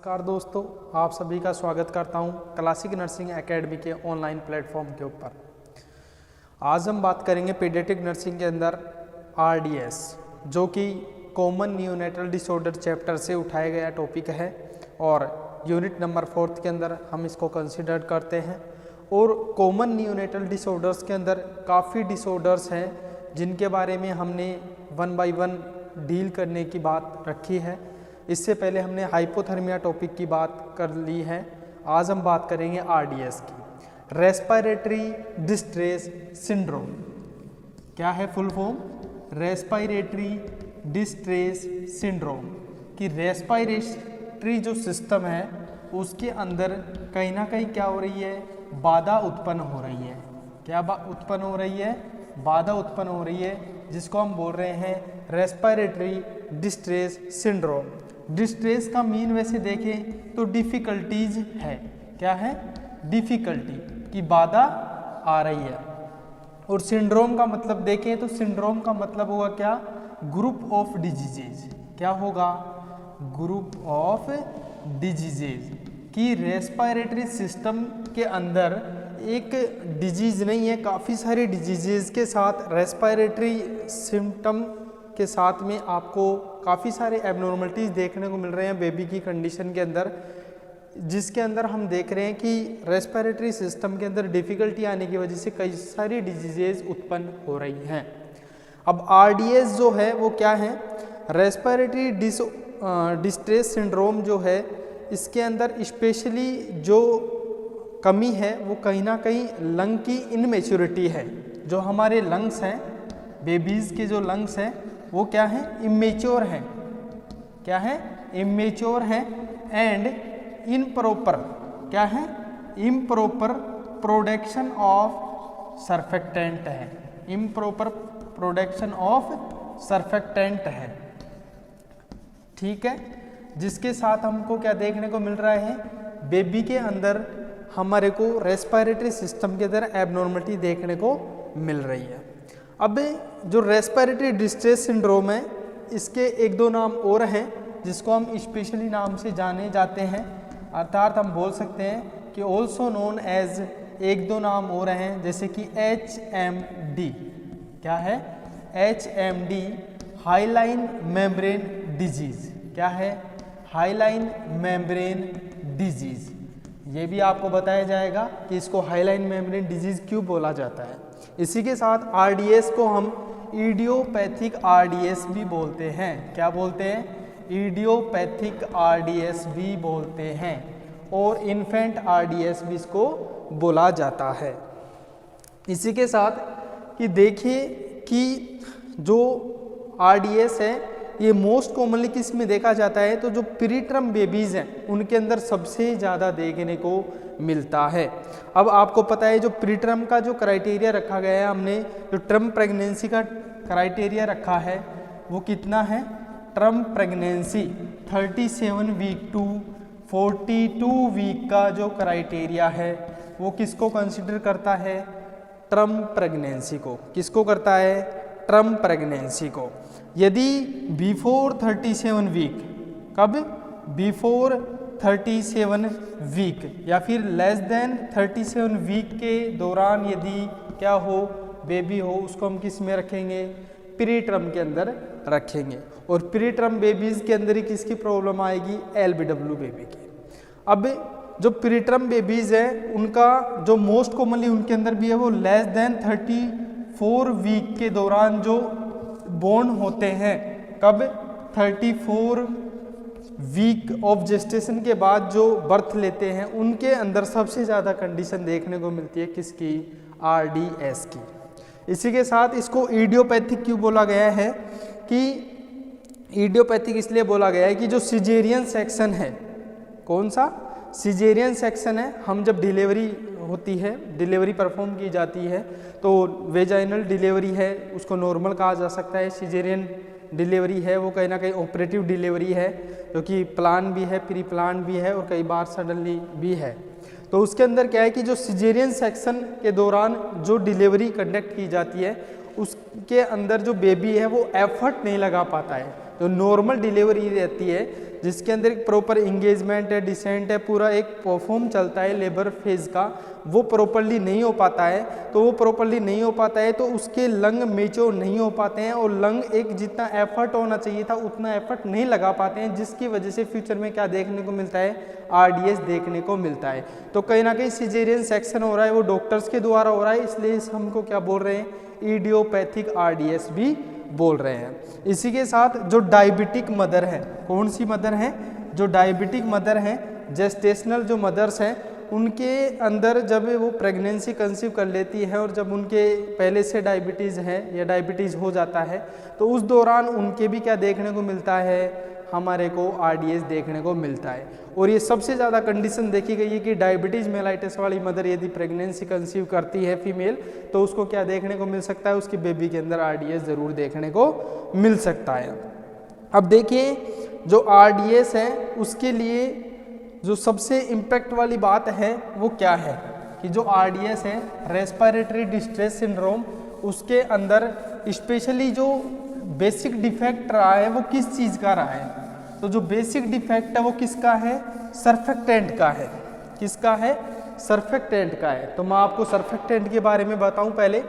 नमस्कार दोस्तों, आप सभी का स्वागत करता हूं क्लासिक नर्सिंग एकेडमी के ऑनलाइन प्लेटफॉर्म के ऊपर। आज हम बात करेंगे पीडियाट्रिक नर्सिंग के अंदर आरडीएस, जो कि कॉमन न्यूनेटल डिसऑर्डर चैप्टर से उठाया गया टॉपिक है और यूनिट नंबर 4 के अंदर हम इसको कंसिडर करते हैं। और कॉमन न्यूनेटल डिसऑर्डर्स के अंदर काफ़ी डिसऑर्डर्स हैं जिनके बारे में हमने 1 बाय 1 डील करने की बात रखी है। इससे पहले हमने हाइपोथर्मिया टॉपिक की बात कर ली है। आज हम बात करेंगे आरडीएस की, रेस्पिरेटरी डिस्ट्रेस सिंड्रोम। क्या है full form? Respiratory distress syndrome. कि रेस्पिरेटरी जो सिस्टम है उसके अंदर कहीं ना कहीं क्या हो रही है, बाधा उत्पन्न हो रही है। क्या उत्पन्न हो रही है? बाधा उत्पन्न हो रही है, जिसको हम बोल रहे हैं रेस्पिरेटरी डिस्ट्रेस सिंड्रोम। डिस्ट्रेस का मीन वैसे देखें तो डिफ़िकल्टीज है। क्या है? डिफ़िकल्टी की बाधा आ रही है। और सिंड्रोम का मतलब देखें तो सिंड्रोम का मतलब होगा क्या? Group of diseases. क्या होगा? Group of diseases. कि रेस्पिरेटरी सिस्टम के अंदर एक डिजीज नहीं है, काफ़ी सारे डिजीजेज के साथ रेस्पिरेटरी सिम्टम के साथ में आपको काफ़ी सारे एबनॉर्मलिटीज देखने को मिल रहे हैं बेबी की कंडीशन के अंदर, जिसके अंदर हम देख रहे हैं कि रेस्पिरेटरी सिस्टम के अंदर डिफ़िकल्टी आने की वजह से कई सारी डिजीजेज उत्पन्न हो रही हैं। अब आरडीएस जो है वो क्या है? रेस्पिरेटरी डिस्ट्रेस सिंड्रोम जो है, इसके अंदर स्पेशली जो कमी है वो कहीं ना कहीं लंग की इनमेच्योरिटी है। जो हमारे लंग्स हैं, बेबीज़ के जो लंग्स हैं वो क्या है? इमेच्योर हैं। क्या है? इमेच्योर हैं एंड इनप्रॉपर। क्या है? इम्प्रॉपर प्रोडक्शन ऑफ सर्फेक्टेंट है। इम्प्रॉपर प्रोडक्शन ऑफ सर्फेक्टेंट है। ठीक है, जिसके साथ हमको क्या देखने को मिल रहा है? बेबी के अंदर हमारे को रेस्पिरेटरी सिस्टम के अंदर एबनॉर्मलिटी देखने को मिल रही है। अब जो रेस्पिरेटरी डिस्ट्रेस सिंड्रोम है, इसके एक दो नाम और हैं जिसको हम स्पेशली नाम से जाने जाते हैं, अर्थात हम बोल सकते हैं कि ऑल्सो नोन एज, एक दो नाम और हैं जैसे कि HMD। क्या है? HMD, highline membrane disease. क्या है? Highline membrane disease. ये भी आपको बताया जाएगा कि इसको हाईलाइन मेम्ब्रेन डिजीज क्यों बोला जाता है। इसी के साथ आरडीएस को हम इडियोपैथिक आरडीएस भी बोलते हैं। क्या बोलते हैं? इडियोपैथिक आरडीएस भी बोलते हैं और इन्फेंट आरडीएस भी इसको बोला जाता है। इसी के साथ कि देखिए कि जो आरडीएस है ये मोस्ट कॉमनली किस में देखा जाता है, तो जो प्रीटर्म बेबीज़ हैं उनके अंदर सबसे ज़्यादा देखने को मिलता है। अब आपको पता है जो प्रीटर्म का जो क्राइटेरिया रखा गया है, हमने जो टर्म प्रेगनेंसी का क्राइटेरिया रखा है वो कितना है? Term pregnancy 37 week to 42 week का जो क्राइटेरिया है वो किसको कंसिडर करता है? टर्म प्रेगनेंसी को। किसको करता है? टर्म प्रेगनेंसी को। यदि बिफोर 37 वीक, कब? बिफोर 37 वीक या फिर लेस देन 37 वीक के दौरान यदि क्या हो, बेबी हो, उसको हम किस में रखेंगे? प्री टर्म के अंदर रखेंगे। और प्री टर्म बेबीज़ के अंदर ही किसकी प्रॉब्लम आएगी? LBW बेबी की। अब जो प्री टर्म बेबीज़ हैं उनका जो मोस्ट कॉमनली उनके अंदर भी है वो लेस देन 34 वीक के दौरान जो बोर्न होते हैं। कब? 34 वीक ऑफ जेस्टेशन के बाद जो बर्थ लेते हैं उनके अंदर सबसे ज़्यादा कंडीशन देखने को मिलती है किसकी? आरडीएस की। इसी के साथ इसको इडियोपैथिक क्यों बोला गया है? कि इडियोपैथिक इसलिए बोला गया है कि जो सिजेरियन सेक्शन है, कौन सा? सिजेरियन सेक्शन है। हम जब डिलीवरी होती है, डिलीवरी परफॉर्म की जाती है, तो वेजाइनल डिलीवरी है उसको नॉर्मल कहा जा सकता है। सिजेरियन डिलीवरी है वो कहीं ना कहीं ऑपरेटिव डिलीवरी है, जो कि प्लान भी है, प्री प्लान भी है और कई बार सडनली भी है। तो उसके अंदर क्या है कि जो सिजेरियन सेक्शन के दौरान जो डिलीवरी कंडक्ट की जाती है उसके अंदर जो बेबी है वो एफर्ट नहीं लगा पाता है। जो नॉर्मल डिलीवरी रहती है जिसके अंदर एक प्रॉपर इंगेजमेंट है, डिसेंट है, पूरा एक परफॉर्म चलता है लेबर फेज का, वो प्रॉपरली नहीं हो पाता है। तो वो प्रॉपरली नहीं हो पाता है तो उसके लंग मेच्योर नहीं हो पाते हैं और लंग एक जितना एफर्ट होना चाहिए था उतना एफर्ट नहीं लगा पाते हैं, जिसकी वजह से फ्यूचर में क्या देखने को मिलता है, आरडीएस देखने को मिलता है। तो कहीं ना कहीं सिजेरियन सेक्शन हो रहा है वो डॉक्टर्स के द्वारा हो रहा है, इसलिए हमको क्या बोल रहे हैं, इडियोपैथिक आरडीएस भी बोल रहे हैं। इसी के साथ जो डायबिटिक मदर है, कौन सी मदर है, जो डायबिटिक मदर है, जेस्टेशनल जो मदर्स हैं उनके अंदर जब वो प्रेगनेंसी कंसीव कर लेती है और जब उनके पहले से डायबिटीज़ है या डायबिटीज़ हो जाता है तो उस दौरान उनके भी क्या देखने को मिलता है, हमारे को आरडीएस देखने को मिलता है। और ये सबसे ज़्यादा कंडीशन देखी गई है कि डायबिटीज़ मेलाइटिस वाली मदर यदि प्रेगनेंसी कंसीव करती है फीमेल तो उसको क्या देखने को मिल सकता है, उसकी बेबी के अंदर आरडीएस ज़रूर देखने को मिल सकता है। अब देखिए जो आरडीएस है उसके लिए जो सबसे इम्पैक्ट वाली बात है वो क्या है कि जो आरडीएस है रेस्पिरेटरी डिस्ट्रेस सिंड्रोम, उसके अंदर स्पेशली जो बेसिक डिफेक्ट रहा है वो किस चीज़ का रहा है, तो जो बेसिक डिफेक्ट है वो किसका है, सर्फेक्टेंट का है। किसका है, सर्फेक्टेंट का है। तो मैं आपको सर्फेक्टेंट के बारे में बताऊं पहले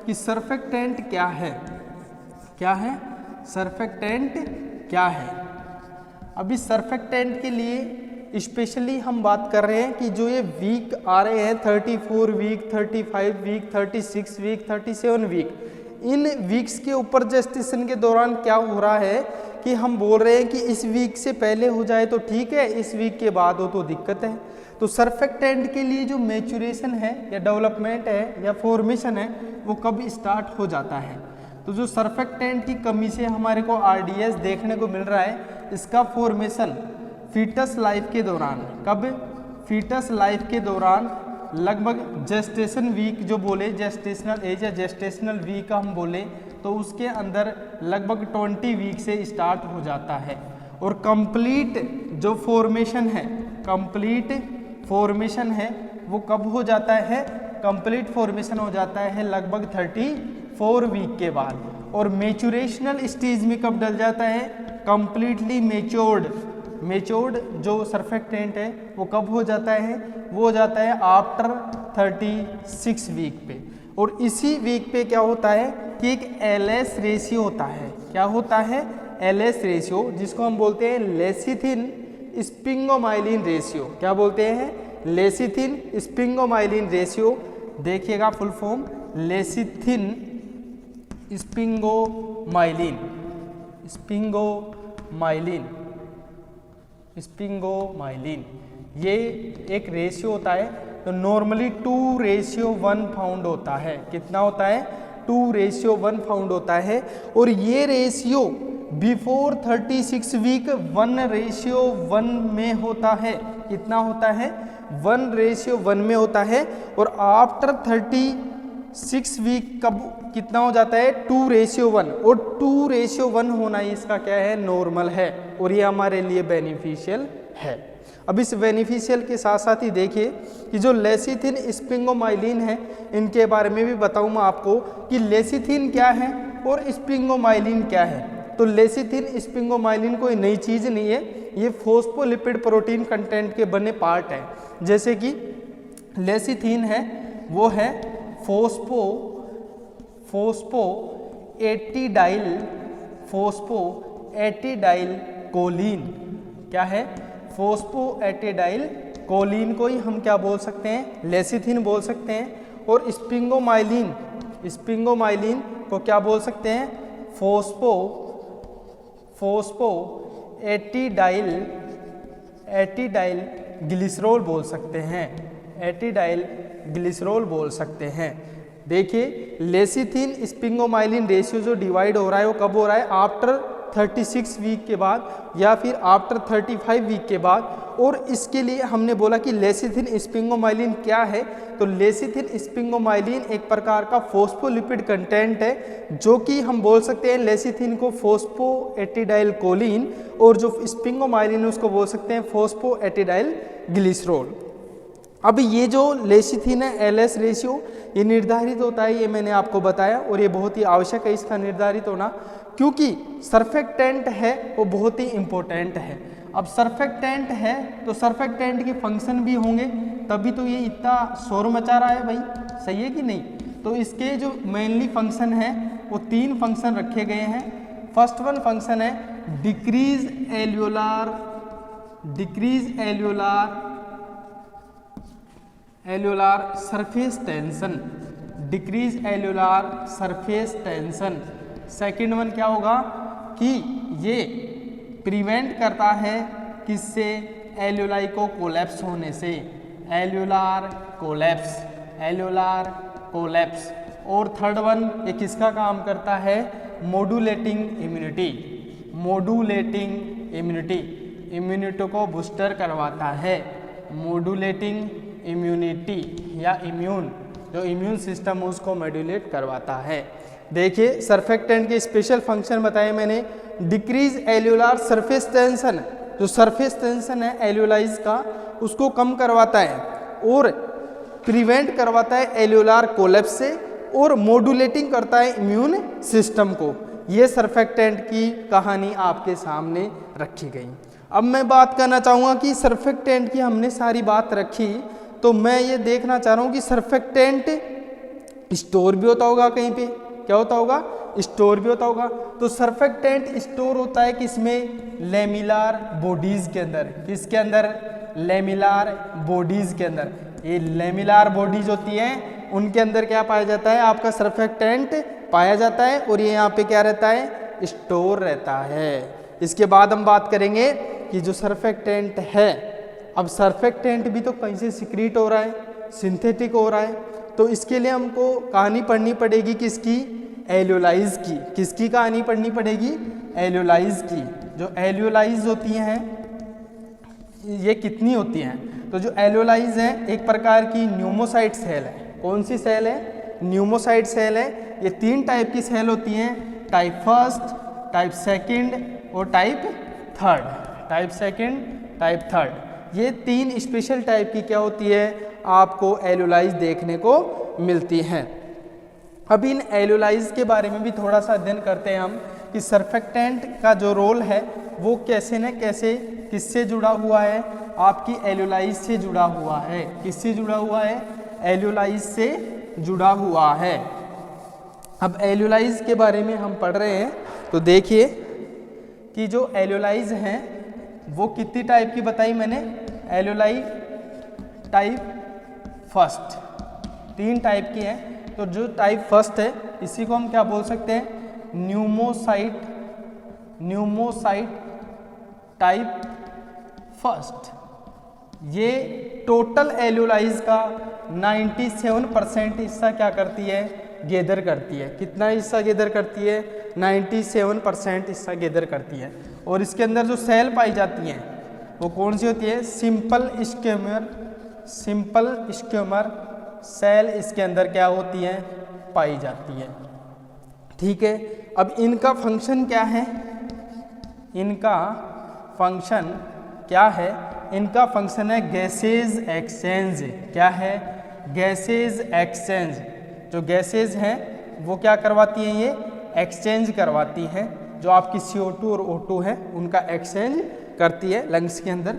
कि सर्फेक्टेंट क्या है, क्या है सर्फेक्टेंट क्या है। अभी सर्फेक्टेंट के लिए स्पेशली हम बात कर रहे हैं कि जो ये वीक आ रहे हैं 34 वीक, 35 वीक, 36 वीक, 37 वीक, इन वीक्स के ऊपर जेस्टेशन के दौरान क्या हो रहा है कि हम बोल रहे हैं कि इस वीक से पहले हो जाए तो ठीक है, इस वीक के बाद हो तो दिक्कत है। तो सर्फेक्टेंट के लिए जो मैच्योरेशन है या डेवलपमेंट है या फॉर्मेशन है वो कब स्टार्ट हो जाता है। तो जो सर्फेक्टेंट की कमी से हमारे को आरडीएस देखने को मिल रहा है, इसका फॉर्मेशन फीटस लाइफ के दौरान, कब, फीटस लाइफ के दौरान लगभग जेस्टेशन वीक जो बोले, जेस्टेशनल एज या जेस्टेशनल वीक हम बोले तो उसके अंदर लगभग 20 वीक से स्टार्ट हो जाता है। और कंप्लीट जो फॉर्मेशन है, कंप्लीट फॉर्मेशन है वो कब हो जाता है, कंप्लीट फॉर्मेशन हो जाता है लगभग 34 वीक के बाद। और मैच्योरेशनल स्टेज में कब डल जाता है, कंप्लीटली मैच्योर्ड जो सर्फेक्टेंट है वो कब हो जाता है, वो हो जाता है आफ्टर 36 वीक पे। और इसी वीक पे क्या होता है कि एक एलएस रेशियो होता है, क्या होता है, एलएस रेशियो, जिसको हम बोलते हैं लेसिथिन स्पिंगोमाइलिन रेशियो। क्या बोलते हैं, लेसिथिन स्पिंगोमाइलिन रेशियो। देखिएगा फुल फॉर्म, लेसिथिन स्पिंगोमाइलिन, स्पिंगोमाइलिन ये एक रेशियो होता है। तो नॉर्मली 2:1 फाउंड होता है। कितना होता है, 2:1 फाउंड होता है। और ये रेशियो बिफोर 36 वीक 1:1 में होता है। कितना होता है, 1:1 में होता है। और आफ्टर 36 वीक कब कितना हो जाता है, 2:1। और 2:1 होना ही इसका क्या है, नॉर्मल है। और ये हमारे लिए बेनिफिशियल है। अब इस बेनिफिशियल के साथ साथ ही देखिए कि जो लेसिथिन स्पिंगोमाइलिन है इनके बारे में भी बताऊँ मैं आपको कि लेसिथिन क्या है और स्पिंगोमाइलिन क्या है। तो लेसिथिन स्पिंगोमाइलिन कोई नई चीज़ नहीं है, ये फोस्फोलिपिड प्रोटीन कंटेंट के बने पार्ट है। जैसे कि लेसिथिन है वो है फोस्फोएटिडाइल कोलिन। क्या है, फोस्फोएटिडाइल कोलिन को ही हम क्या बोल सकते हैं, लेसिथिन बोल सकते हैं। और स्पिंगोमाइलिन को क्या बोल सकते हैं, एटिडाइल ग्लिसरॉल बोल सकते हैं, एटिडाइल ग्लिसरॉल बोल सकते हैं। देखिए लेसिथिन स्पिंगोमाइलिन रेशियो जो डिवाइड हो रहा है वो कब हो रहा है, आफ्टर 36 वीक के बाद या फिर आफ्टर 35 वीक के बाद। और इसके लिए हमने बोला कि लेसिथिन स्पिंगोमाइलिन क्या है, तो लेसिथिन स्पिंगोमाइलिन एक प्रकार का फोस्फोलिपिड कंटेंट है जो कि हम बोल सकते हैं लेसिथिन को फोस्फोएटिडाइल कोलिन और जो स्पिंगोमाइलिन उसको बोल सकते हैं फोस्फोएटिडाइल ग्लिसरॉल। अब ये जो लेसिथिन है एलएस रेशियो ये निर्धारित होता है, ये मैंने आपको बताया और ये बहुत ही आवश्यक है इसका निर्धारित होना, क्योंकि सर्फेक्टेंट है वो बहुत ही इंपॉर्टेंट है। अब सर्फेक्टेंट है तो सर्फेक्टेंट के फंक्शन भी होंगे, तभी तो ये इतना शोर मचा रहा है भाई, सही है कि नहीं। तो इसके जो मेनली फंक्शन है वो 3 फंक्शन रखे गए हैं। फर्स्ट वन फंक्शन है decrease alveolar surface tension, decrease alveolar surface tension. Second one क्या होगा कि ये प्रिवेंट करता है किससे, एल्यूलाई को कोलैप्स होने से, एल्यूलार कोलैप्स। और थर्ड वन ये किसका काम करता है, मॉड्यूलेटिंग इम्यूनिटी, इम्यूनिटी को बूस्टर करवाता है, मॉड्यूलेटिंग इम्यूनिटी या जो इम्यून सिस्टम है उसको मॉड्यूलेट करवाता है। देखिए सर्फेक्टेंट के स्पेशल फंक्शन बताए मैंने, डिक्रीज एल्यूलार सरफेस टेंशन, जो सरफेस टेंशन है एल्यूलाइज का उसको कम करवाता है, और प्रिवेंट करवाता है एल्यूलार कोलैप्स से, और मॉड्यूलेटिंग करता है इम्यून सिस्टम को। ये सर्फेक्टेंट की कहानी आपके सामने रखी गई। अब मैं बात करना चाहूँगा कि सर्फेक्टेंट की हमने सारी बात रखी, तो मैं ये देखना चाह रहा हूँ कि सर्फेक्टेंट स्टोर भी होता होगा कहीं पे, क्या होता होगा, स्टोर भी होता होगा। तो सर्फेक्टेंट स्टोर होता है किसमें, लेमिलार बॉडीज के अंदर। किसके अंदर, लेमिलार बॉडीज के अंदर। ये लेमिलार बॉडीज होती हैं उनके अंदर क्या पाया जाता है, आपका सर्फेक्टेंट पाया जाता है, और ये यहाँ पे क्या रहता है, स्टोर रहता है। इसके बाद हम बात करेंगे कि जो सर्फेक्टेंट है, अब सर्फेक्टेंट भी तो कहीं से सिक्रीट हो रहा है, सिंथेटिक हो रहा है, तो इसके लिए हमको कहानी पढ़नी पड़ेगी किसकी, एल्यूलाइज की। किसकी कहानी पढ़नी पड़ेगी, एल्यूलाइज की। जो एल्यूलाइज होती हैं ये कितनी होती हैं, तो जो एल्यूलाइज है एक प्रकार की न्यूमोसाइट सेल है। कौन सी सेल है, न्यूमोसाइट सेल है। ये 3 टाइप की सेल होती हैं, टाइप फर्स्ट, टाइप सेकंड और टाइप थर्ड। ये 3 स्पेशल टाइप की क्या होती है, आपको एल्यूलाइज देखने को मिलती हैं। अब इन एल्यूलाइज के बारे में भी थोड़ा सा अध्ययन करते हैं हम कि सर्फेक्टेंट का जो रोल है वो कैसे न कैसे किससे जुड़ा हुआ है, आपकी एल्यूलाइज से जुड़ा हुआ है। किससे जुड़ा हुआ है, एल्यूलाइज से जुड़ा हुआ है। अब एल्यूलाइज के बारे में हम पढ़ रहे हैं, तो देखिए कि जो एल्यूलाइज हैं वो कितनी टाइप की बताई मैंने, एल्यूलाई टाइप फर्स्ट 3 टाइप की है। तो जो टाइप फर्स्ट है इसी को हम क्या बोल सकते हैं, न्यूमोसाइट टाइप फर्स्ट। ये टोटल एल्यूलाइज का 97% हिस्सा क्या करती है, गैदर करती है। कितना हिस्सा गैदर करती है, 97% हिस्सा गैदर करती है। और इसके अंदर जो सेल पाई जाती हैं वो कौन सी होती है, सिंपल स्क्यूमर सेल इसके अंदर क्या होती हैं, पाई जाती है। ठीक है, अब इनका फंक्शन क्या है, इनका फंक्शन है गैसेज एक्सचेंज। क्या है, गैसेज एक्सचेंज। जो गैसेज हैं वो क्या करवाती हैं, ये एक्सचेंज करवाती हैं। जो आपकी CO2 और O2 है उनका एक्सचेंज करती है लंग्स के अंदर।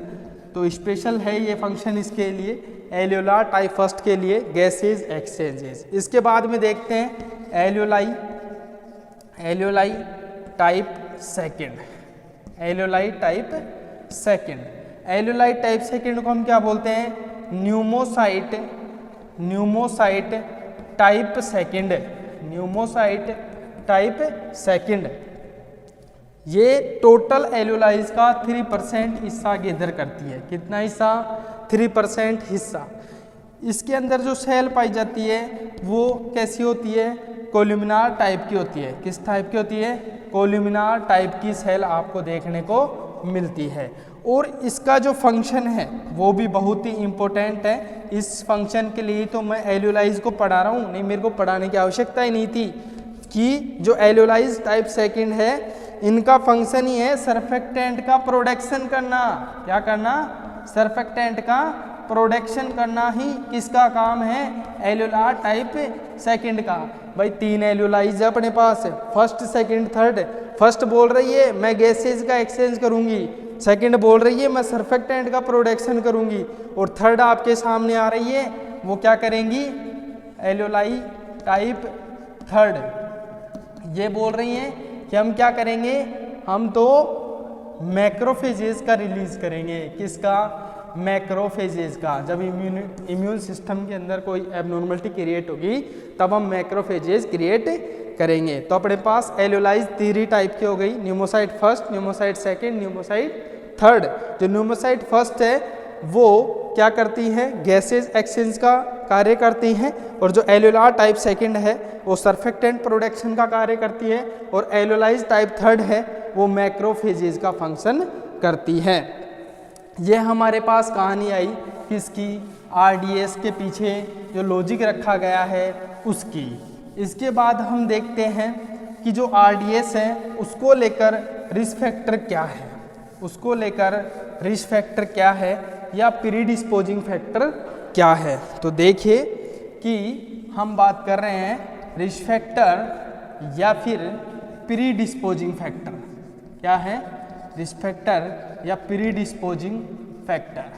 तो स्पेशल है ये फंक्शन इसके लिए, एल्यूलार टाइप फर्स्ट के लिए गैसेज एक्सचेंजेस। इसके बाद में देखते हैं एल्यूलाई टाइप सेकंड। एल्यूलाई टाइप सेकंड को हम क्या बोलते हैं, न्यूमोसाइट टाइप सेकंड। ये टोटल एल्यूलाइज का 3% हिस्सा गैदर करती है। कितना हिस्सा, 3% हिस्सा। इसके अंदर जो सेल पाई जाती है वो कैसी होती है, कोल्यूमिनार टाइप की होती है। किस टाइप की होती है, कोल्यूमिनार टाइप की सेल आपको देखने को मिलती है। और इसका जो फंक्शन है वो भी बहुत ही इम्पोर्टेंट है। इस फंक्शन के लिए तो मैं एल्यूलाइज को पढ़ा रहा हूँ, नहीं मेरे को पढ़ाने की आवश्यकता ही नहीं थी, कि जो एल्यूलाइज टाइप सेकंड है इनका फंक्शन ही है सर्फेक्टेंट का प्रोडक्शन करना। क्या करना, सर्फेक्टेंट का प्रोडक्शन करना ही किसका काम है, एल्यूलार टाइप सेकंड का। भाई 3 एल्यूलाइज है अपने पास, फर्स्ट सेकंड थर्ड। फर्स्ट बोल रही है मैं गैसेज का एक्सचेंज करूंगी, सेकंड बोल रही है मैं सर्फेक्टेंट का प्रोडक्शन करूंगी, और थर्ड आपके सामने आ रही है वो क्या करेंगी, एल्यूलाई टाइप थर्ड ये बोल रही हैं कि हम क्या करेंगे, हम तो मैक्रोफेजेस का रिलीज करेंगे। किसका, मैक्रोफेजेस का। जब इम्यून सिस्टम के अंदर कोई एबनॉर्मलिटी क्रिएट होगी तब हम मैक्रोफेजेस क्रिएट करेंगे। तो अपने पास एल्यूलाइज 3 टाइप की हो गई, pneumocyte first, pneumocyte second, pneumocyte third. जो न्यूमोसाइट फर्स्ट है वो क्या करती हैं, गैसेज एक्सचेंज का कार्य करती हैं, और जो एल्यूलार टाइप सेकंड है वो सर्फेक्टेंट प्रोडक्शन का कार्य करती है, और एल्यूलाइज टाइप थर्ड है वो मैक्रोफेजेस का फंक्शन करती है। ये हमारे पास कहानी आई किसकी, आरडीएस के पीछे जो लॉजिक रखा गया है उसकी। इसके बाद हम देखते हैं कि जो आरडीएस है उसको लेकर रिस्क फैक्टर क्या है, उसको लेकर रिस्क फैक्टर क्या है या प्रीडिस्पोजिंग फैक्टर क्या है। तो देखिए कि हम बात कर रहे हैं रिस्क फैक्टर या फिर प्रीडिस्पोजिंग फैक्टर। क्या है, रिस्क फैक्टर या प्रीडिस्पोजिंग फैक्टर।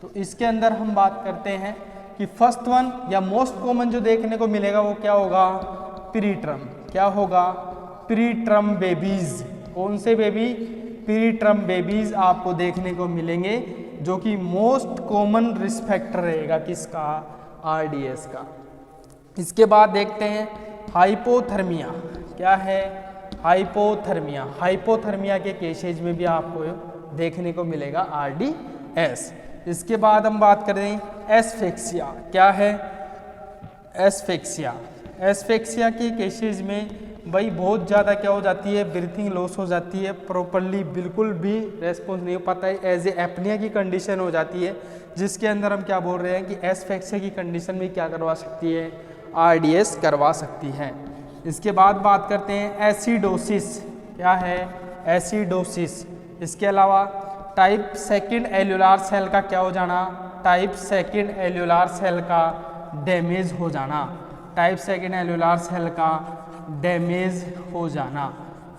तो इसके अंदर हम बात करते हैं कि फर्स्ट वन या मोस्ट कॉमन जो देखने को मिलेगा वो क्या होगा, प्री टर्म। क्या होगा, प्री टर्म बेबीज। कौन से बेबी, प्री टर्म बेबीज आपको देखने को मिलेंगे, जो कि मोस्ट कॉमन रिस्क फैक्टर रहेगा किसका, आरडीएस का। इसके बाद देखते हैं हाइपोथर्मिया। क्या है, हाइपोथर्मिया। हाइपोथर्मिया के केसेज में भी आपको देखने को मिलेगा आरडीएस। इसके बाद हम बात करें एस्फेक्सिया। क्या है, एस्फेक्सिया। एस्फेक्सिया के केसेज में भाई बहुत ज़्यादा क्या हो जाती है, ब्रीथिंग लॉस हो जाती है, प्रॉपरली बिल्कुल भी रेस्पॉन्स नहीं हो पाता है, एज ए एपनिया की कंडीशन हो जाती है, जिसके अंदर हम क्या बोल रहे हैं कि एस्फेक्सिया की कंडीशन में क्या करवा सकती है, आरडीएस करवा सकती है। इसके बाद बात करते हैं एसिडोसिस। क्या है, एसिडोसिस। इसके अलावा टाइप सेकंड एल्यूलार सेल का क्या हो जाना, टाइप सेकंड एल्यूलार सेल का डैमेज हो जाना, टाइप सेकंड एल्यूलार सेल का डैमेज हो जाना।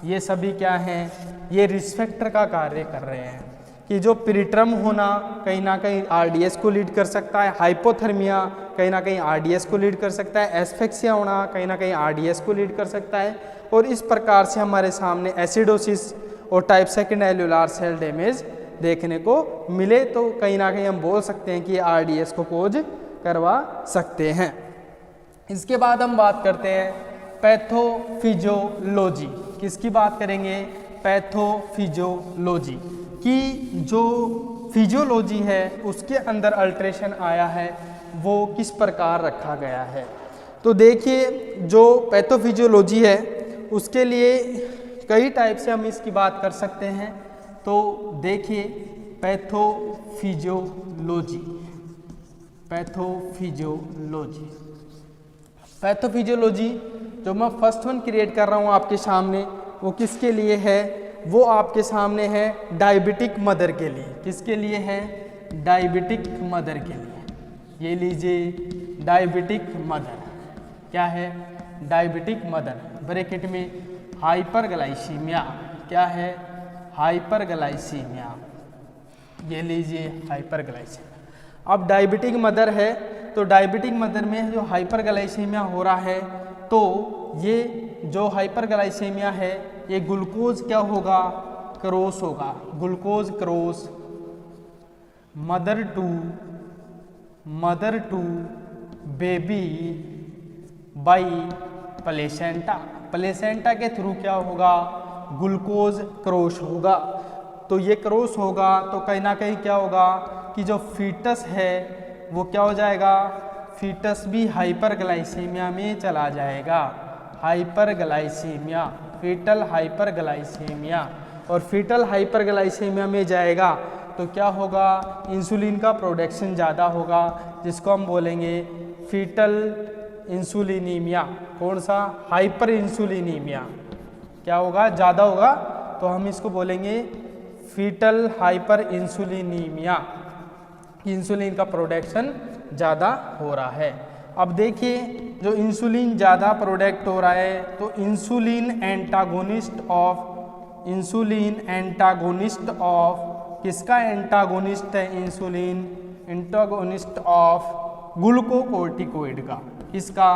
ये सभी क्या हैं, ये रिस्क फैक्टर का कार्य कर रहे हैं कि जो प्रीटर्म होना कहीं ना कहीं आरडीएस को लीड कर सकता है, हाइपोथर्मिया कहीं ना कहीं आरडीएस को लीड कर सकता है, एस्फेक्सिया होना कहीं ना कहीं आरडीएस को लीड कर सकता है, और इस प्रकार से हमारे सामने एसिडोसिस और टाइप सेकंड एल्यूलार सेल डैमेज देखने को मिले तो कहीं ना कहीं हम बोल सकते हैं कि आरडीएस को कोज करवा सकते हैं। इसके बाद हम बात करते हैं पैथोफिजियोलॉजी। किसकी बात करेंगे, पैथोफिजियोलॉजी की जो फिजियोलॉजी है उसके अंदर अल्ट्रेशन आया है वो किस प्रकार रखा गया है। तो देखिए जो पैथोफिजियोलॉजी है उसके लिए कई टाइप से हम इसकी बात कर सकते हैं। तो देखिए पैथोफिजियोलॉजी, पैथोफिजियोलॉजी, पैथोफिजियोलॉजी जो मैं फर्स्ट वन क्रिएट कर रहा हूँ आपके सामने वो किसके लिए है, वो आपके सामने है डायबिटिक मदर के लिए। किसके लिए है, डायबिटिक मदर के लिए। ये लीजिए डायबिटिक मदर। क्या है, डायबिटिक मदर, ब्रैकेट में हाइपरग्लाइसीमिया। क्या है, हाइपरग्लाइसीमिया। ये लीजिए हाइपरग्लाइसीमिया। अब डायबिटिक मदर है तो डायबिटिक मदर में जो हाइपरग्लाइसीमिया हो रहा है तो ये जो हाइपरग्लाइसीमिया है ये ग्लूकोज क्या होगा, क्रॉस होगा, glucose cross mother to baby by placenta. Placenta के थ्रू क्या होगा, ग्लूकोज क्रॉस होगा। तो ये क्रॉस होगा तो कहीं ना कहीं क्या होगा कि जो फीटस है वो क्या हो जाएगा, फीटस भी हाइपरग्लाइसीमिया में चला जाएगा। हाइपरग्लाइसीमिया, फीटल हाइपरग्लाइसीमिया, और फीटल हाइपरग्लाइसीमिया में जाएगा तो क्या होगा, इंसुलिन का प्रोडक्शन ज़्यादा होगा जिसको हम बोलेंगे फीटल इंसुलिनीमिया। कौन सा, हाइपर इंसुलिनीमिया। क्या होगा, ज़्यादा होगा तो हम इसको बोलेंगे फीटल हाइपर इंसुलिनीमिया। इंसुलिन का प्रोडक्शन ज़्यादा हो रहा है। अब देखिए जो इंसुलिन ज़्यादा प्रोडक्ट हो रहा है तो इंसुलिन एंटागोनिस्ट ऑफ किसका एंटागोनिस्ट है? इंसुलिन एंटागोनिस्ट ऑफ ग्लूकोकोर्टिकोइड का। किसका?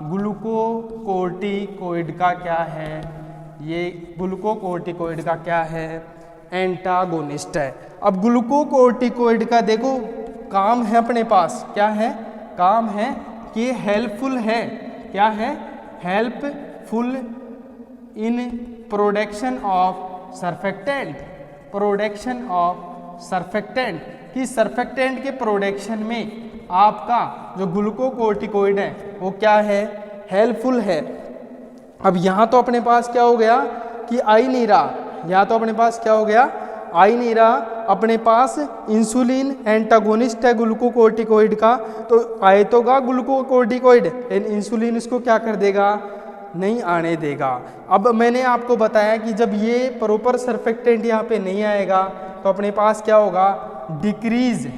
ग्लूकोकोर्टिकोइड का क्या है? ये ग्लूकोकोर्टिकोइड का क्या है? एंटागोनिस्ट है। अब ग्लूकोकोर्टिकोइड का देखो काम है अपने पास, क्या है? काम है कि हेल्पफुल है। क्या है? Helpful in production of surfactant, production of surfactant, कि सर्फेक्टेंट के प्रोडक्शन में आपका जो ग्लूकोकोर्टिकोइड है वो क्या है? हेल्पफुल है। अब यहाँ तो अपने पास क्या हो गया कि आ ही नहीं रहा, यहाँ तो अपने पास क्या हो गया? आ ही नहीं रहा। अपने पास इंसुलिन एंटागोनिस्ट है ग्लूकोकोर्टिकोइड का, तो आए तो गा ग्लूकोकोर्टिकोइड, लेकिन इंसुलिन इसको क्या कर देगा? नहीं आने देगा। अब मैंने आपको बताया कि जब ये प्रॉपर सर्फेक्टेंट यहाँ पे नहीं आएगा तो अपने पास क्या होगा? डिक्रीज,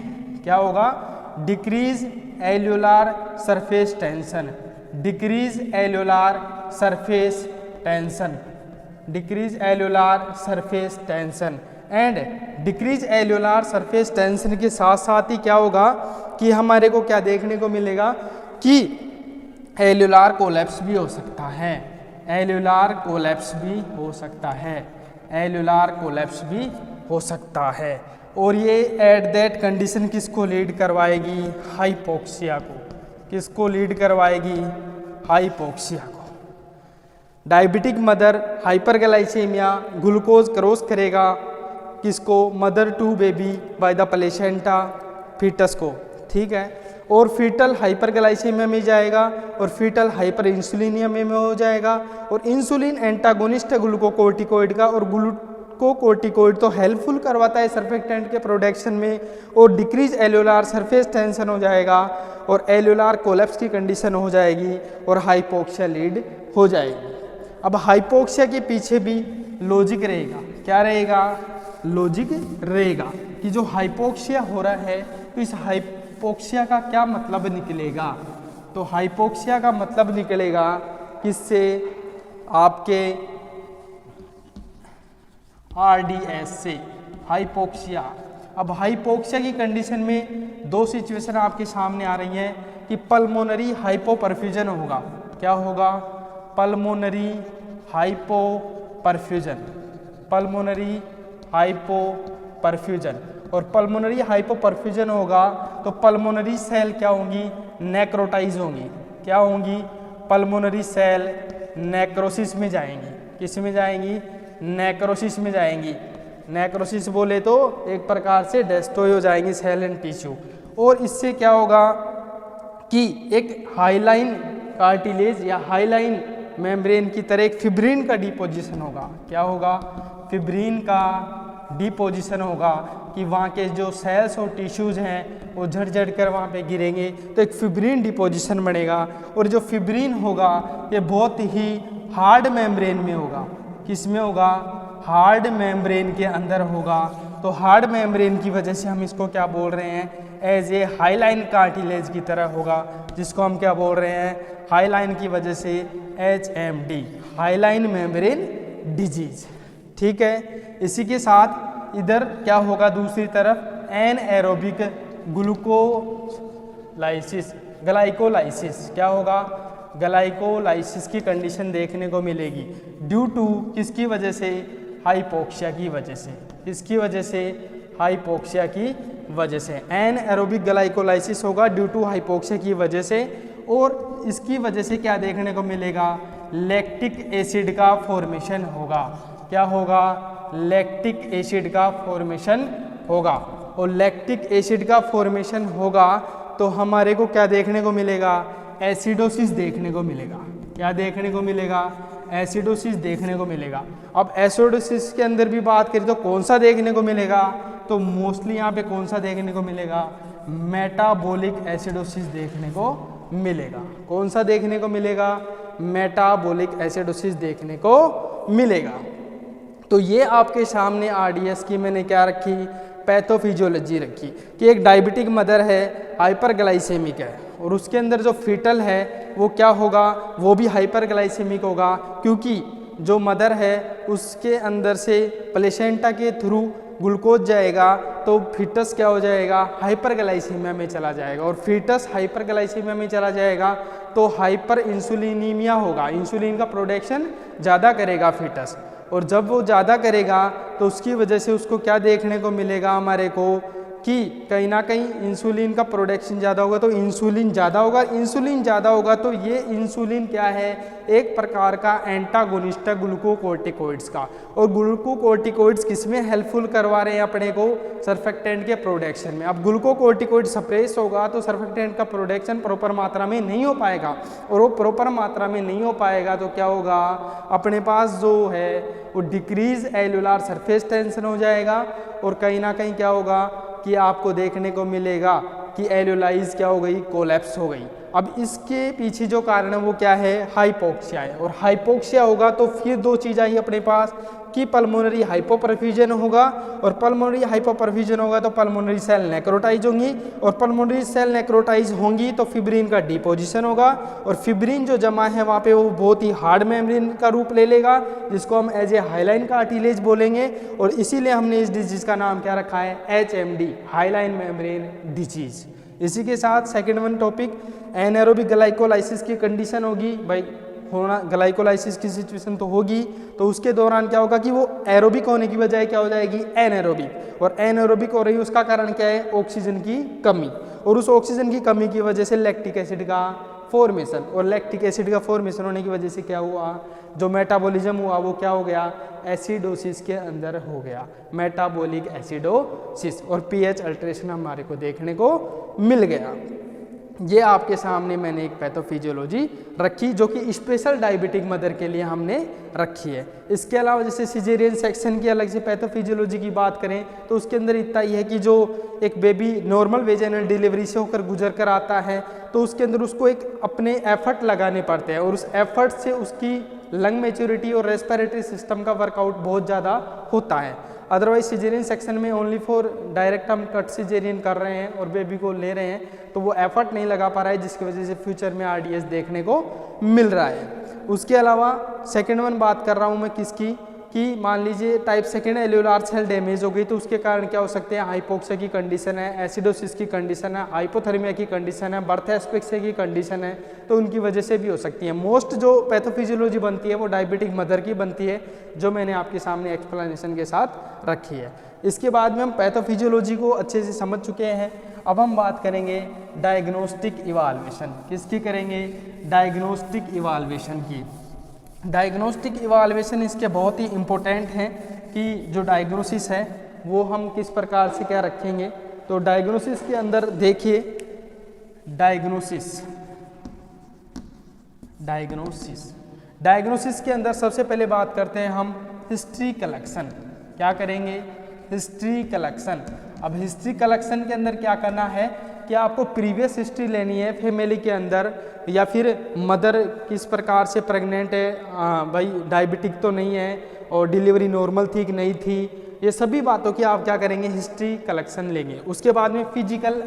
क्या होगा? Decrease alveolar surface tension, decrease alveolar surface tension, decrease alveolar surface tension. And decrease alveolar surface tension के साथ साथ ही क्या होगा कि हमारे को क्या देखने को मिलेगा कि एल्यूलार कोलैप्स भी हो सकता है, एल्यूलार कोलैप्स भी हो सकता है, एल्यूलार कोलैप्स भी हो सकता है। और ये एट दैट कंडीशन किसको लीड करवाएगी? हाइपोक्सिया को। किसको लीड करवाएगी? हाइपोक्सिया को। Diabetic mother hyperglycaemia, glucose cross करेगा किसको? Mother to baby by the placenta foetus को, ठीक है। और फीटल हाइपरग्लाइसेमिया में जाएगा और फीटल हाइपर इंसुलिनिया में हो जाएगा। और इंसुलिन एंटागोनिस्ट है ग्लूकोकोर्टिकोइड का, और ग्लूकोकोर्टिकोइड तो हेल्पफुल करवाता है सर्फेक्टेंट के प्रोडक्शन में, और डिक्रीज एल्यूलार सरफेस टेंशन हो जाएगा और एल्यूलार कोलैप्स की कंडीशन हो जाएगी और हाइपोक्सिया लीड हो जाएगी। अब हाइपोक्सिया के पीछे भी लॉजिक रहेगा, क्या रहेगा? लॉजिक रहेगा कि जो हाइपोक्सिया हो रहा है तो इस हाइपोक्सिया का क्या मतलब निकलेगा? तो हाइपोक्सिया का मतलब निकलेगा किससे? आपके RDS से, हाइपोक्सिया। अब हाइपोक्सिया की कंडीशन में दो सिचुएशन आपके सामने आ रही हैं कि पल्मोनरी हाइपोपरफ्यूजन होगा। क्या होगा? Pulmonary hypoperfusion, pulmonary hypoperfusion. और पल्मोनरी हाइपोपरफ्यूजन होगा तो पल्मोनरी सेल क्या होंगी? नेक्रोटाइज होंगी। क्या होंगी? पल्मोनरी सेल नेक्रोसिस में जाएंगी। किस में जाएंगी? नेक्रोसिस में जाएंगी। नेक्रोसिस बोले तो एक प्रकार से डेस्ट्रॉय हो जाएंगी सेल एंड टिश्यू। और इससे क्या होगा कि एक हाइलाइन कार्टिलेज या हाइलाइन मेम्ब्रेन की तरह एक फिब्रिन का डिपोजिशन होगा। क्या होगा? फिब्रिन का डिपोजिशन होगा कि वहाँ के जो सेल्स और टिश्यूज़ हैं वो झड़ कर वहाँ पे गिरेंगे तो एक फिब्रिन डिपोजिशन बनेगा। और जो फिब्रिन होगा ये बहुत ही हार्ड मेम्ब्रेन में होगा। किस में होगा? हार्ड मेम्ब्रेन के अंदर होगा। तो हार्ड मेम्ब्रेन की वजह से हम इसको क्या बोल रहे हैं? एज ए हाईलाइन कार्टिलेज की तरह होगा, जिसको हम क्या बोल रहे हैं? हाईलाइन की वजह से HMD, हाईलाइन मेम्ब्रेन डिजीज। ठीक है। इसी के साथ इधर क्या होगा? दूसरी तरफ एनएरोबिक ग्लूकोलाइसिस, ग्लाइकोलाइसिस। क्या होगा? ग्लाइकोलाइसिस की कंडीशन देखने को मिलेगी ड्यू टू किसकी वजह से? हाइपोक्सिया की वजह से। किसकी वजह से? हाइपोक्सिया की वजह से एनएरोबिक ग्लाइकोलाइसिस होगा ड्यू टू हाइपोक्सिया की वजह से। और इसकी वजह से क्या देखने को मिलेगा? लैक्टिक एसिड का फॉर्मेशन होगा। क्या होगा? लैक्टिक एसिड का फॉर्मेशन होगा। और लैक्टिक एसिड का फॉर्मेशन होगा तो हमारे को क्या देखने को मिलेगा? एसिडोसिस देखने को मिलेगा। क्या देखने को मिलेगा? एसिडोसिस देखने को मिलेगा। अब एसिडोसिस के अंदर भी बात करें तो कौन सा देखने को मिलेगा? तो मोस्टली यहाँ पे कौन सा देखने को मिलेगा? मेटाबॉलिक एसिडोसिस देखने को मिलेगा। कौन सा देखने को मिलेगा? मेटाबॉलिक एसिडोसिस देखने को मिलेगा। तो ये आपके सामने RDS की मैंने क्या रखी? पैथोफिजियोलॉजी रखी कि एक डायबिटिक मदर है हाइपरग्लाइसेमिक है, और उसके अंदर जो फीटल है वो क्या होगा, वो भी हाइपरग्लाइसेमिक होगा, क्योंकि जो मदर है उसके अंदर से प्लेसेंटा के थ्रू ग्लूकोज जाएगा तो फीटस क्या हो जाएगा, हाइपरग्लाइसीमिया में चला जाएगा, और फीटस हाइपरग्लाइसीमिया में चला जाएगा तो हाइपर इंसुलिनीमिया होगा, इंसुलिन का प्रोडक्शन ज़्यादा करेगा फीटस, और जब वो ज़्यादा करेगा तो उसकी वजह से उसको क्या देखने को मिलेगा हमारे को कि कहीं ना कहीं इंसुलिन का प्रोडक्शन ज़्यादा होगा, तो इंसुलिन ज़्यादा होगा, इंसुलिन ज़्यादा होगा तो ये इंसुलिन क्या है, एक प्रकार का एंटागोनिस्ट है ग्लूकोकोर्टिकोइड्स का, और ग्लूकोकोर्टिकोइड्स किस में हेल्पफुल करवा रहे हैं अपने को, सर्फेक्टेंट के प्रोडक्शन में। अब ग्लूकोकोर्टिकोइड सप्रेस होगा तो सर्फेक्टेंट का प्रोडक्शन प्रॉपर मात्रा में नहीं हो पाएगा, और वो प्रॉपर मात्रा में नहीं हो पाएगा तो क्या होगा, अपने पास जो है वो डिक्रीज एलुलार सरफेस टेंशन हो जाएगा, और कहीं ना कहीं क्या होगा कि आपको देखने को मिलेगा कि एलुलाइज क्या हो गई, कोलैप्स हो गई। अब इसके पीछे जो कारण है वो क्या है, हाइपोक्सिया है, और हाइपोक्सिया होगा तो फिर दो चीज़ आई अपने पास कि पल्मोनरी हाइपोपरफ्यूजन होगा, और पल्मोनरी हाइपोपरफ्यूजन होगा तो पल्मोनरी सेल नेक्रोटाइज होंगी, और पल्मोनरी सेल नेक्रोटाइज होंगी तो फिब्रिन का डिपोजिशन होगा, और फिब्रिन जो जमा है वहाँ पे वो बहुत ही हार्ड मेम्ब्रेन का रूप ले लेगा, जिसको हम एज ए हाइलाइन कार्टिलेज बोलेंगे, और इसीलिए हमने इस डिजीज का नाम क्या रखा है, HMD, हाइलाइन मेम्ब्रेन डिजीज। इसी के साथ second one topic anaerobic glycolysis की कंडीशन होगी, भाई होना ग्लाइकोलाइसिस की सिचुएशन तो होगी, तो उसके दौरान क्या होगा कि वो एरोबिक होने की बजाय क्या हो जाएगी, एनारोबिक, और एनारोबिक हो रही है उसका कारण क्या है, ऑक्सीजन की कमी, और उस ऑक्सीजन की कमी की वजह से लैक्टिक एसिड का फॉर्मेशन, और लैक्टिक एसिड का फॉर्मेशन होने की वजह से क्या हुआ, जो मेटाबॉलिज्म हुआ वो क्या हो गया, एसिडोसिस के अंदर हो गया, मेटाबॉलिक एसिडोसिस, और पीएच अल्ट्रेशन हमारे को देखने को मिल गया। ये आपके सामने मैंने एक पैथोफिजियोलॉजी रखी जो कि स्पेशल डायबिटिक मदर के लिए हमने रखी है। इसके अलावा जैसे सिजेरियन सेक्शन की अलग से पैथोफिजियोलॉजी की बात करें तो उसके अंदर इतना ही है कि जो एक बेबी नॉर्मल वेजाइनल डिलीवरी से होकर गुजर कर आता है तो उसके अंदर उसको एक अपने एफर्ट लगाने पड़ते हैं, और उस एफर्ट से उसकी लंग मैच्योरिटी और रेस्पिरेटरी सिस्टम का वर्कआउट बहुत ज़्यादा होता है। अदरवाइज सिजेरियन सेक्शन में ओनली फॉर डायरेक्ट हम कट सिजेरियन कर रहे हैं और बेबी को ले रहे हैं तो वो एफर्ट नहीं लगा पा रहा है, जिसकी वजह से फ्यूचर में आरडीएस देखने को मिल रहा है। उसके अलावा सेकेंड वन बात कर रहा हूँ मैं किसकी, कि मान लीजिए टाइप सेकेंड एल्यूलार सेल डैमेज हो गई तो उसके कारण क्या हो सकते हैं, हाइपोक्सिया की कंडीशन है, एसिडोसिस की कंडीशन है, हाइपोथर्मिया की कंडीशन है, बर्थ एस्पेक्सिया की कंडीशन है, तो उनकी वजह से भी हो सकती है। मोस्ट जो पैथोफिजियोलॉजी बनती है वो डायबिटिक मदर की बनती है, जो मैंने आपके सामने एक्सप्लेनेशन के साथ रखी है। इसके बाद में हम पैथोफिजियोलॉजी को अच्छे से समझ चुके हैं। अब हम बात करेंगे डायग्नोस्टिक इवाल्वेशन, किसकी करेंगे, डायग्नोस्टिक इवाल्वेशन की। डायग्नोस्टिक इवाल्वेशन इसके बहुत ही इम्पोर्टेंट हैं कि जो डायग्नोसिस है वो हम किस प्रकार से क्या रखेंगे। तो डायग्नोसिस के अंदर देखिए, डायग्नोसिस के अंदर सबसे पहले बात करते हैं हम हिस्ट्री कलेक्शन। क्या करेंगे, हिस्ट्री कलेक्शन। अब हिस्ट्री कलेक्शन के अंदर क्या करना है कि आपको प्रीवियस हिस्ट्री लेनी है फैमिली के अंदर, या फिर मदर किस प्रकार से प्रेग्नेंट है, भाई डायबिटिक तो नहीं है और डिलीवरी नॉर्मल थी कि नहीं थी, ये सभी बातों की आप क्या करेंगे, हिस्ट्री कलेक्शन लेंगे। उसके बाद में फिजिकल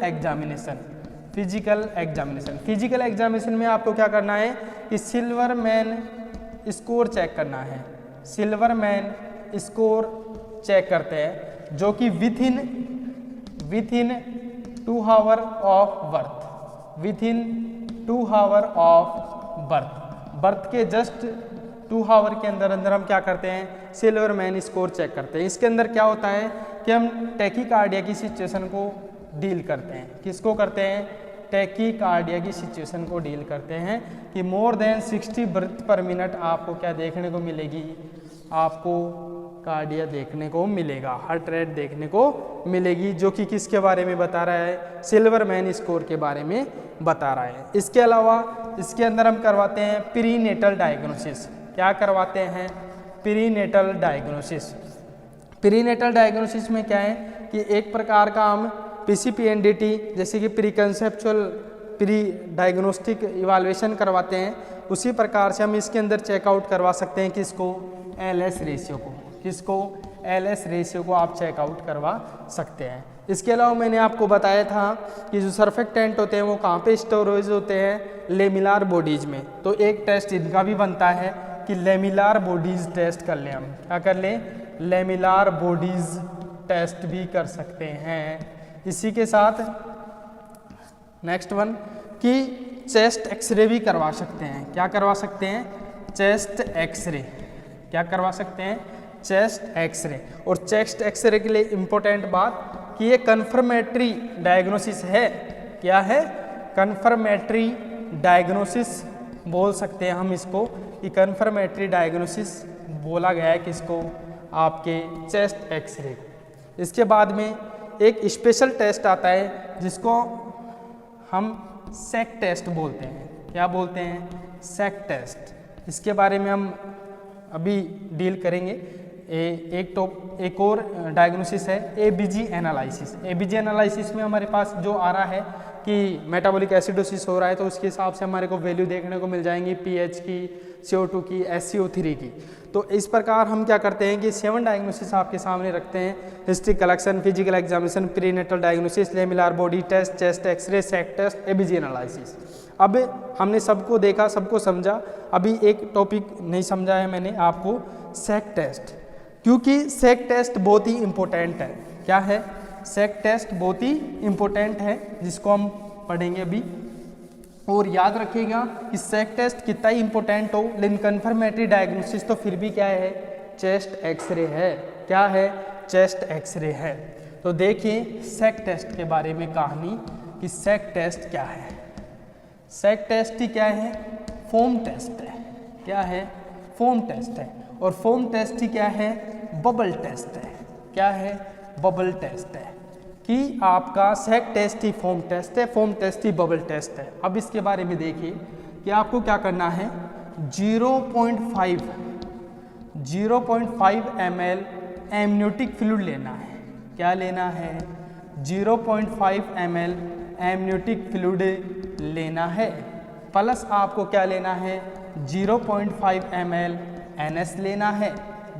एग्जामिनेशन में आपको क्या करना है कि सिल्वरमैन स्कोर चेक करना है। सिल्वरमैन स्कोर चेक करते हैं जो कि with in 2 hour of birth के जस्ट 2 आवर के अंदर हम क्या करते हैं, सिल्वरमैन स्कोर चेक करते हैं। इसके अंदर क्या होता है कि हम टैकीकार्डिया की सिचुएशन को डील करते हैं। किसको करते हैं, टैकीकार्डिया की सिचुएशन को डील करते हैं कि more than 60 breath per minute आपको क्या देखने को मिलेगी, आपको कार्डिया देखने को मिलेगा, हार्ट रेट देखने को मिलेगी, जो कि किसके बारे में बता रहा है, सिल्वरमैन स्कोर के बारे में बता रहा है। इसके अलावा इसके अंदर हम करवाते हैं प्रीनेटल डायग्नोसिस। क्या करवाते हैं, प्रीनेटल डायग्नोसिस में क्या है कि एक प्रकार का हम PCPNDT जैसे कि प्री कंसेप्चुअल प्री डायग्नोस्टिक इवाल्वेशन करवाते हैं, उसी प्रकार से हम इसके अंदर चेकआउट करवा सकते हैं किसको, LS रेशियो को। किसको, LS रेशियो को आप चेकआउट करवा सकते हैं। इसके अलावा मैंने आपको बताया था कि जो सर्फेक्टेंट होते हैं वो कहाँ पे स्टोरेज होते हैं, लेमिलार बॉडीज में। तो एक टेस्ट इनका भी बनता है कि लेमिलार बॉडीज टेस्ट कर लें। हम क्या कर लें, लेमिलार बॉडीज टेस्ट भी कर सकते हैं। इसी के साथ नेक्स्ट वन कि चेस्ट एक्सरे भी करवा सकते हैं। क्या करवा सकते हैं, चेस्ट एक्सरे। क्या करवा सकते हैं, चेस्ट एक्सरे। और चेस्ट एक्सरे के लिए इम्पोर्टेंट बात कि ये कन्फर्मेटरी डायग्नोसिस है। क्या है, कन्फर्मेटरी डायग्नोसिस बोल सकते हैं हम इसको, कि कन्फर्मेटरी डायग्नोसिस बोला गया है किसको, आपके चेस्ट एक्सरे। इसके बाद में एक स्पेशल टेस्ट आता है जिसको हम सेक टेस्ट बोलते हैं। क्या बोलते हैं, सेक टेस्ट। इसके बारे में हम अभी डील करेंगे। एक और डायग्नोसिस है एबीजी एनालिसिस। एबीजी एनालिसिस में हमारे पास जो आ रहा है कि मेटाबॉलिक एसिडोसिस हो रहा है, तो उसके हिसाब से हमारे को वैल्यू देखने को मिल जाएंगी पीएच की, CO2 की, SCO3 की। तो इस प्रकार हम क्या करते हैं कि 7 डायग्नोसिस आपके सामने रखते हैं। History collection, physical examination, prenatal diagnosis, lamellar body test, chest x-ray, shake test, ABG analysis. अब हमने सबको देखा, सबको समझा। अभी एक टॉपिक नहीं समझा है मैंने आपको, सेक टेस्ट, क्योंकि सेक टेस्ट बहुत ही इम्पोर्टेंट है। क्या है, सेक टेस्ट बहुत ही इम्पोर्टेंट है, जिसको हम पढ़ेंगे अभी। और याद रखिएगा कि सेक टेस्ट कितना ही इम्पोर्टेंट हो, लेकिन कन्फर्मेटरी डायग्नोसिस तो फिर भी क्या है, चेस्ट एक्सरे है। क्या है, चेस्ट एक्सरे है। तो देखिए सेक टेस्ट के बारे में कहानी कि सेक टेस्ट क्या है। सेक टेस्ट ही क्या है, फोम टेस्ट है। क्या है, फोम टेस्ट है। और फोम टेस्ट ही क्या है, बबल टेस्ट है। क्या है, बबल टेस्ट है। कि आपका सेक टेस्ट ही फोम टेस्ट है, फोम टेस्ट ही बबल टेस्ट है। अब इसके बारे में देखिए कि आपको क्या करना है, 0.5 ml एमनियोटिक फ्लूइड लेना है। क्या लेना है, 0.5 ml एमनियोटिक फ्लूइड लेना है। प्लस आपको क्या लेना है, 0.5 ml NS लेना है।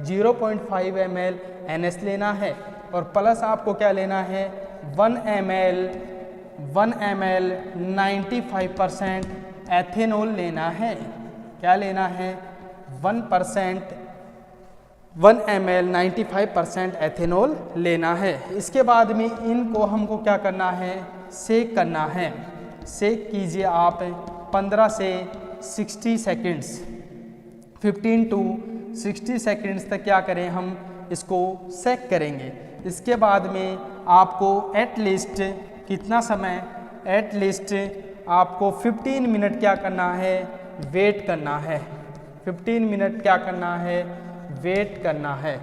0.5 ml NS लेना है। और प्लस आपको क्या लेना है, 1 ml 95% एथेनॉल लेना है। क्या लेना है, 1 ml 95% एथेनॉल लेना है। इसके बाद में इनको हमको क्या करना है, सेक करना है। सेक कीजिए आप 15 से 60 सेकेंड्स, 15 to 60 सेकेंड्स तक क्या करें, हम इसको सेक करेंगे। इसके बाद में आपको एटलीस्ट कितना समय, एटलीस्ट आपको 15 मिनट क्या करना है, वेट करना है। 15 मिनट क्या करना है, वेट करना है।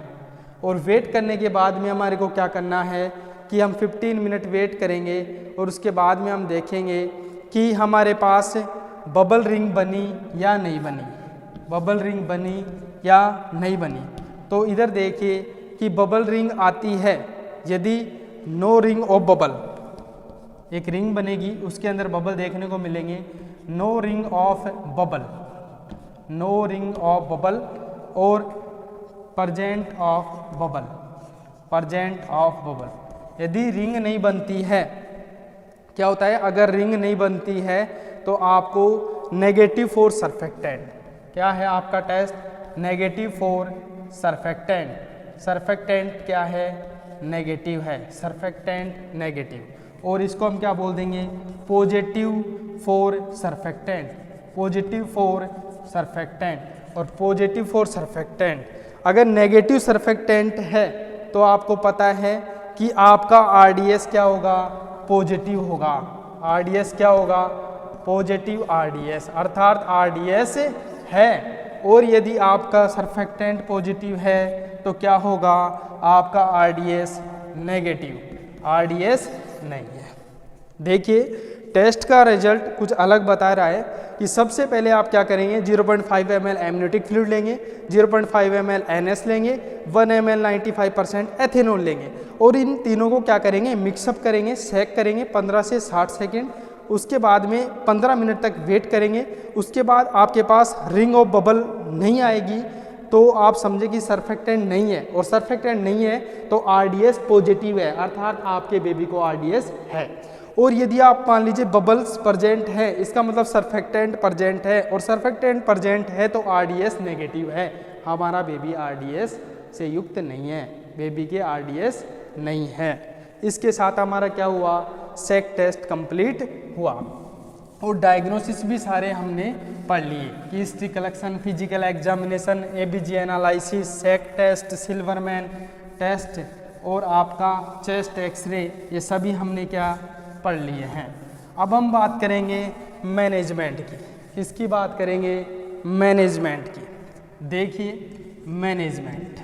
और वेट करने के बाद में हमारे को क्या करना है कि हम 15 मिनट वेट करेंगे और उसके बाद में हम देखेंगे कि हमारे पास बबल रिंग बनी या नहीं बनी, बबल रिंग बनी या नहीं बनी। तो इधर देखिए कि बबल रिंग आती है, यदि नो रिंग ऑफ बबल, एक रिंग बनेगी उसके अंदर बबल देखने को मिलेंगे, no ring of bubble, no ring of bubble और present of bubble, present of bubble. यदि रिंग नहीं बनती है, क्या होता है, अगर रिंग नहीं बनती है तो आपको नेगेटिव फॉर सर्फेक्टेंट, क्या है आपका test, negative for surfactant. Surfactant क्या है, नेगेटिव है, सर्फेक्टेंट नेगेटिव। और इसको हम क्या बोल देंगे, positive for surfactant, positive for surfactant. और पॉजिटिव फॉर सर्फेक्टेंट, अगर नेगेटिव सर्फेक्टेंट है तो आपको पता है कि आपका RDS क्या होगा, पॉजिटिव होगा। RDS क्या होगा, पॉजिटिव RDS, अर्थात RDS है। और यदि आपका सर्फेक्टेंट पॉजिटिव है तो क्या होगा, आपका RDS नेगेटिव, RDS नहीं है। देखिए टेस्ट का रिजल्ट कुछ अलग बता रहा है कि सबसे पहले आप क्या करेंगे, 0.5 ml एमनियोटिक फ्लूइड लेंगे, 0.5 ml NS लेंगे, 1 ml 95% एथेनॉल लेंगे और इन तीनों को क्या करेंगे, मिक्सअप करेंगे, सेक करेंगे 15 से 60 सेकेंड। उसके बाद में 15 मिनट तक वेट करेंगे। उसके बाद आपके पास रिंग ऑफ बबल नहीं आएगी तो आप समझे कि सरफेक्टेंट नहीं है, और सरफेक्टेंट नहीं है तो आरडीएस पॉजिटिव है, अर्थात आपके बेबी को आरडीएस है। और यदि आप मान लीजिए बबल्स प्रेजेंट है, इसका मतलब सरफेक्टेंट प्रेजेंट है, और सरफेक्टेंट प्रेजेंट है तो आरडीएस नेगेटिव है, हमारा बेबी आरडीएस से युक्त नहीं है, बेबी के आरडीएस नहीं है। इसके साथ हमारा क्या हुआ, सेक टेस्ट कंप्लीट हुआ, और डायग्नोसिस भी सारे हमने पढ़ लिए कि history collection, physical examination, ABG analysis, shake test, Silverman test और आपका चेस्ट एक्सरे, ये सभी हमने क्या पढ़ लिए हैं। अब हम बात करेंगे मैनेजमेंट की। किसकी बात करेंगे, मैनेजमेंट की। देखिए मैनेजमेंट,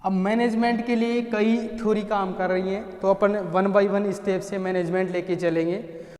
अब मैनेजमेंट के लिए कई थ्योरी काम कर रही हैं, तो अपन 1 बाय 1 स्टेप से मैनेजमेंट लेके चलेंगे।